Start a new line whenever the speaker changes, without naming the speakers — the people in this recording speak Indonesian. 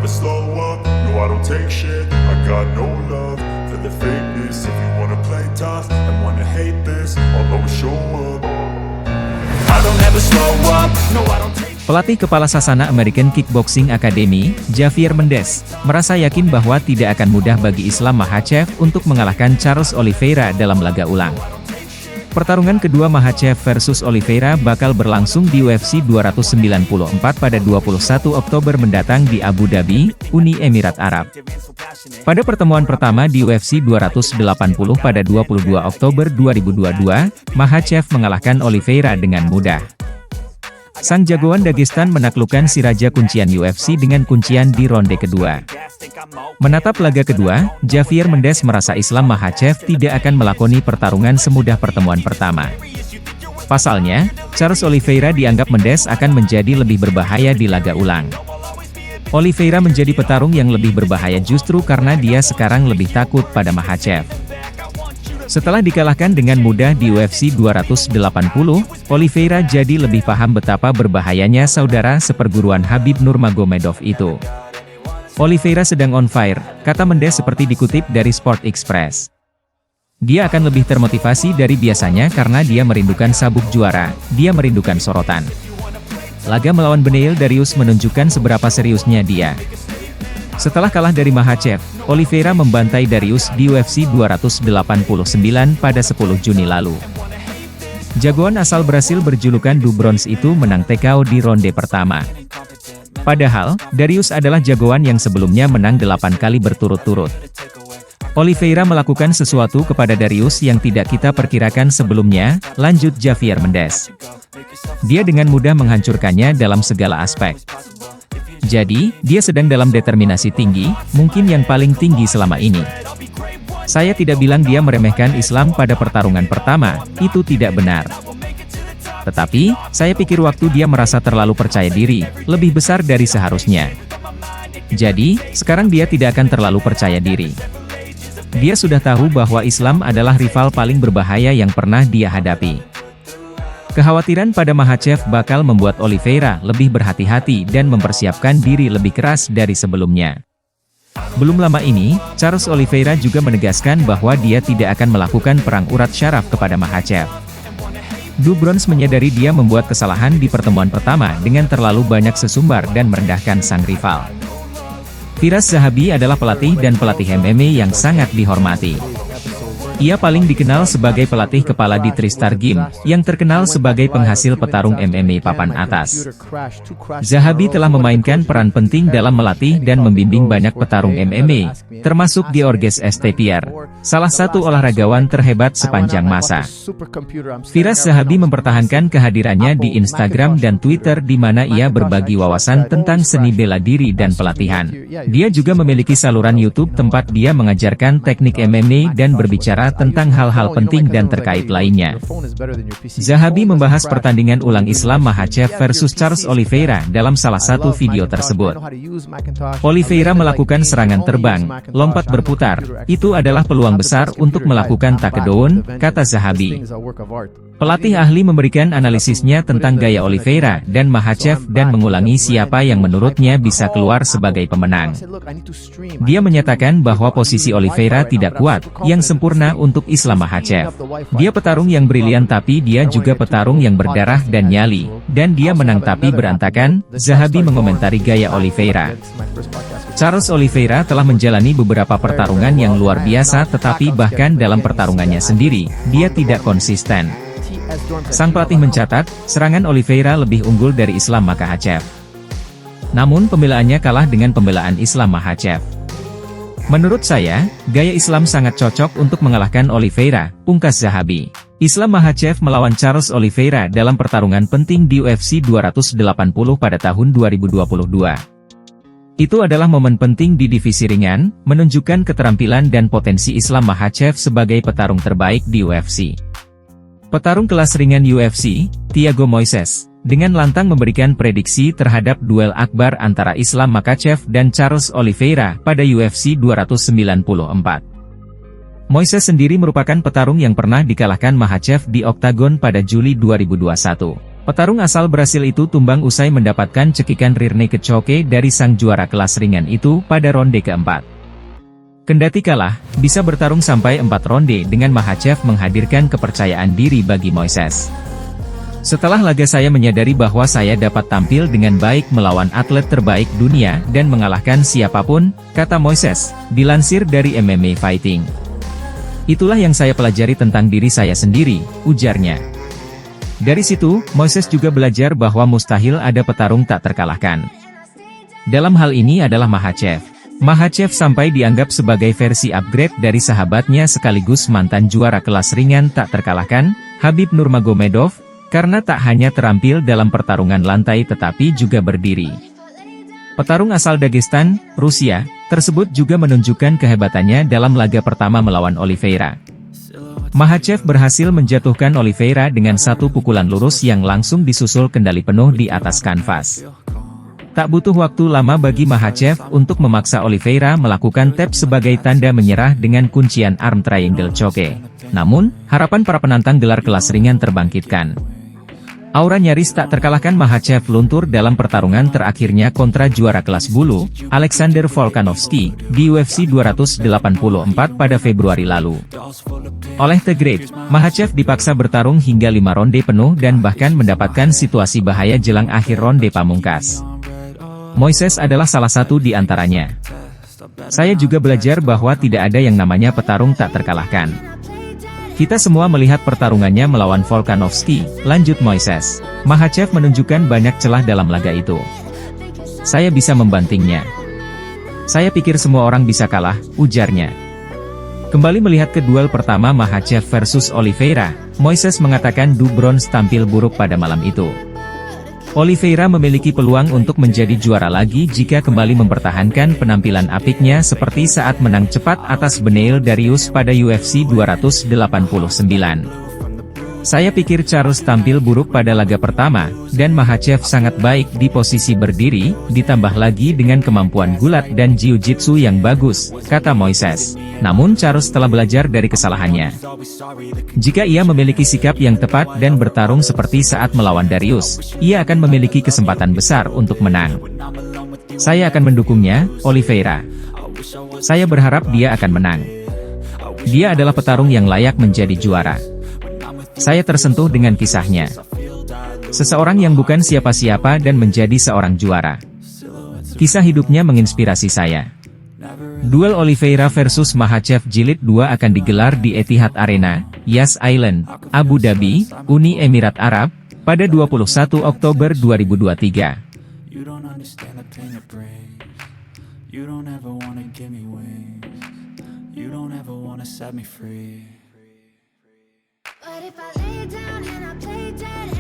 slow up, no I don't take shit. I got no love for the fakeness. If you wanna play tough and wanna hate this, I'll always show up. I don't ever slow up, no I don't take shit.
Pelatih kepala Sasana American Kickboxing Academy, Javier Mendez, merasa yakin bahwa tidak akan mudah bagi Islam Makhachev untuk mengalahkan Charles Oliveira dalam laga ulang. Pertarungan kedua Makhachev versus Oliveira bakal berlangsung di UFC 294 pada 21 Oktober mendatang di Abu Dhabi, Uni Emirat Arab. Pada pertemuan pertama di UFC 280 pada 22 Oktober 2022, Makhachev mengalahkan Oliveira dengan mudah. Sang jagoan Dagestan menaklukkan si raja kuncian UFC dengan kuncian di ronde kedua. Menatap laga kedua, Javier Mendez merasa Islam Makhachev tidak akan melakoni pertarungan semudah pertemuan pertama. Pasalnya, Charles Oliveira dianggap Mendez akan menjadi lebih berbahaya di laga ulang. Oliveira menjadi petarung yang lebih berbahaya justru karena dia sekarang lebih takut pada Makhachev. Setelah dikalahkan dengan mudah di UFC 280, Oliveira jadi lebih paham betapa berbahayanya saudara seperguruan Khabib Nurmagomedov itu. Oliveira sedang on fire, kata Mendez seperti dikutip dari Sport Express. Dia akan lebih termotivasi dari biasanya karena dia merindukan sabuk juara, dia merindukan sorotan. Laga melawan Beneil Dariush menunjukkan seberapa seriusnya dia. Setelah kalah dari Makhachev, Oliveira membantai Dariush di UFC 289 pada 10 Juni lalu. Jagoan asal Brasil berjulukan Du Bronze itu menang TKO di ronde pertama. Padahal, Dariush adalah jagoan yang sebelumnya menang 8 kali berturut-turut. Oliveira melakukan sesuatu kepada Dariush yang tidak kita perkirakan sebelumnya, lanjut Javier Mendez. Dia dengan mudah menghancurkannya dalam segala aspek. Jadi, dia sedang dalam determinasi tinggi, mungkin yang paling tinggi selama ini. Saya tidak bilang dia meremehkan Islam pada pertarungan pertama, itu tidak benar. Tetapi, saya pikir waktu dia merasa terlalu percaya diri, lebih besar dari seharusnya. Jadi, sekarang dia tidak akan terlalu percaya diri. Dia sudah tahu bahwa Islam adalah rival paling berbahaya yang pernah dia hadapi. Kekhawatiran pada Makhachev bakal membuat Oliveira lebih berhati-hati dan mempersiapkan diri lebih keras dari sebelumnya. Belum lama ini, Charles Oliveira juga menegaskan bahwa dia tidak akan melakukan perang urat syaraf kepada Makhachev. Du Bronze menyadari dia membuat kesalahan di pertemuan pertama dengan terlalu banyak sesumbar dan merendahkan sang rival. Firas Zahabi adalah pelatih dan pelatih MMA yang sangat dihormati. Ia paling dikenal sebagai pelatih kepala di Tristar Gym, yang terkenal sebagai penghasil petarung MMA papan atas. Zahabi telah memainkan peran penting dalam melatih dan membimbing banyak petarung MMA, termasuk Georges St. Pierre, salah satu olahragawan terhebat sepanjang masa. Firas Zahabi mempertahankan kehadirannya di Instagram dan Twitter di mana ia berbagi wawasan tentang seni bela diri dan pelatihan. Dia juga memiliki saluran YouTube tempat dia mengajarkan teknik MMA dan berbicara tentang hal-hal penting dan terkait lainnya. Zahabi membahas pertandingan ulang Islam Makhachev versus Charles Oliveira dalam salah satu video tersebut. Oliveira melakukan serangan terbang, lompat berputar, itu adalah peluang besar untuk melakukan takedown, kata Zahabi. Pelatih ahli memberikan analisisnya tentang gaya Oliveira dan Makhachev dan mengulangi siapa yang menurutnya bisa keluar sebagai pemenang. Dia menyatakan bahwa posisi Oliveira tidak kuat, yang sempurna untuk Islam Makhachev. Dia petarung yang brilian tapi dia juga petarung yang berdarah dan nyali, dan dia menang tapi berantakan, Zahabi mengomentari gaya Oliveira. Charles Oliveira telah menjalani beberapa pertarungan yang luar biasa tetapi bahkan dalam pertarungannya sendiri, dia tidak konsisten. Sang pelatih mencatat, serangan Oliveira lebih unggul dari Islam Makhachev. Namun pembelaannya kalah dengan pembelaan Islam Makhachev. Menurut saya, gaya Islam sangat cocok untuk mengalahkan Oliveira, pungkas Zahabi. Islam Makhachev melawan Charles Oliveira dalam pertarungan penting di UFC 280 pada tahun 2022. Itu adalah momen penting di divisi ringan, menunjukkan keterampilan dan potensi Islam Makhachev sebagai petarung terbaik di UFC. Petarung kelas ringan UFC, Thiago Moises, dengan lantang memberikan prediksi terhadap duel akbar antara Islam Makhachev dan Charles Oliveira pada UFC 294. Moises sendiri merupakan petarung yang pernah dikalahkan Makhachev di oktagon pada Juli 2021. Petarung asal Brasil itu tumbang usai mendapatkan cekikan rear naked choke dari sang juara kelas ringan itu pada ronde keempat. Kendati kalah, bisa bertarung sampai 4 ronde dengan Makhachev menghadirkan kepercayaan diri bagi Moises. Setelah laga saya menyadari bahwa saya dapat tampil dengan baik melawan atlet terbaik dunia dan mengalahkan siapapun, kata Moises, dilansir dari MMA Fighting. Itulah yang saya pelajari tentang diri saya sendiri, ujarnya. Dari situ, Moises juga belajar bahwa mustahil ada petarung tak terkalahkan. Dalam hal ini adalah Makhachev. Makhachev sampai dianggap sebagai versi upgrade dari sahabatnya sekaligus mantan juara kelas ringan tak terkalahkan, Khabib Nurmagomedov, karena tak hanya terampil dalam pertarungan lantai tetapi juga berdiri. Petarung asal Dagestan, Rusia, tersebut juga menunjukkan kehebatannya dalam laga pertama melawan Oliveira. Makhachev berhasil menjatuhkan Oliveira dengan satu pukulan lurus yang langsung disusul kendali penuh di atas kanvas. Tak butuh waktu lama bagi Makhachev untuk memaksa Oliveira melakukan tap sebagai tanda menyerah dengan kuncian arm triangle choke. Namun, harapan para penantang gelar kelas ringan terbangkitkan. Aura nyaris tak terkalahkan Makhachev luntur dalam pertarungan terakhirnya kontra juara kelas bulu, Alexander Volkanovski, di UFC 284 pada Februari lalu. Oleh The Great, Makhachev dipaksa bertarung hingga 5 ronde penuh dan bahkan mendapatkan situasi bahaya jelang akhir ronde pamungkas. Moises adalah salah satu di antaranya. Saya juga belajar bahwa tidak ada yang namanya petarung tak terkalahkan. Kita semua melihat pertarungannya melawan Volkanovski, lanjut Moises. Makhachev menunjukkan banyak celah dalam laga itu. Saya bisa membantingnya. Saya pikir semua orang bisa kalah, ujarnya. Kembali melihat ke duel pertama Makhachev versus Oliveira, Moises mengatakan Du Bronx tampil buruk pada malam itu. Oliveira memiliki peluang untuk menjadi juara lagi jika kembali mempertahankan penampilan apiknya seperti saat menang cepat atas Beneil Dariush pada UFC 289. Saya pikir Charles tampil buruk pada laga pertama, dan Makhachev sangat baik di posisi berdiri, ditambah lagi dengan kemampuan gulat dan jiu-jitsu yang bagus, kata Moises. Namun Charles telah belajar dari kesalahannya. Jika ia memiliki sikap yang tepat dan bertarung seperti saat melawan Dariush, ia akan memiliki kesempatan besar untuk menang. Saya akan mendukungnya, Oliveira. Saya berharap dia akan menang. Dia adalah petarung yang layak menjadi juara. Saya tersentuh dengan kisahnya. Seseorang yang bukan siapa-siapa dan menjadi seorang juara. Kisah hidupnya menginspirasi saya. Duel Oliveira versus Makhachev Jilid 2 akan digelar di Etihad Arena, Yas Island, Abu Dhabi, Uni Emirat Arab, pada 21 Oktober 2023.
But if I lay down and I play dead